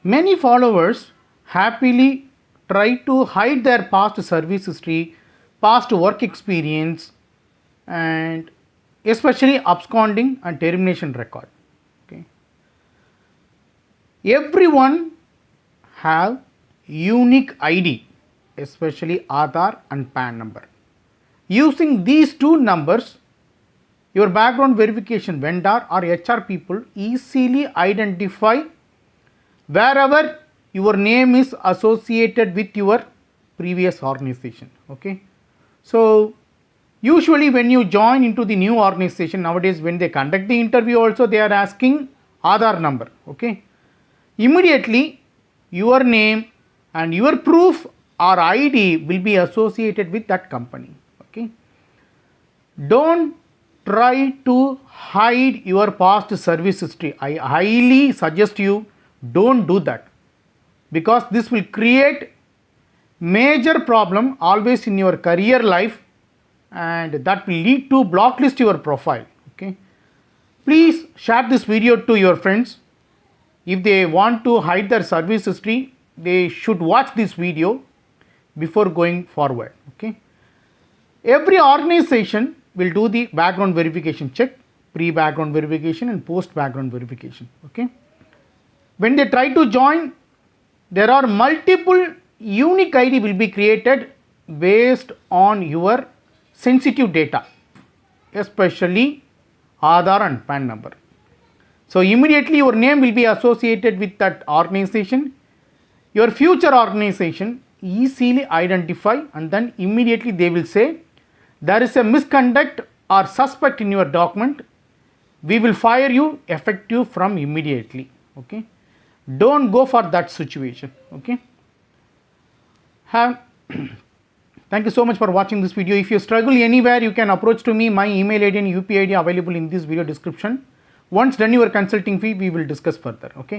Many followers happily try to hide their past service history, past work experience, and especially absconding and termination record. Okay. Everyone have unique ID, especially Aadhaar and PAN number. Using these two numbers, your background verification vendor or HR people easily identify wherever your name is associated with your previous organization. Okay. So usually when you join into the new organization nowadays, when they conduct the interview also, they are asking Aadhaar number. Okay. Immediately your name and your proof or ID will be associated with that company. Okay. Don't try to hide your past service history. I highly suggest you don't do that, because this will create major problem always in your career life, and that will lead to blacklist your profile. Okay. Please share this video to your friends. If they want to hide their service history, they should watch this video before going forward. Okay. Every organization will do the background verification check, pre-background verification and post-background verification. Okay. When they try to join, there are multiple unique ID will be created based on your sensitive data, especially Aadhaar and PAN number. So immediately your name will be associated with that organization. Your future organization easily identify, and then immediately they will say there is a misconduct or suspect in your document. We will fire you effective from immediately. Okay. Don't go for that situation. Okay. Thank you so much for watching this video. If you struggle anywhere, you can approach to me. My email ID and UPI ID available in this video description. Once done your consulting fee, we will discuss further. Okay.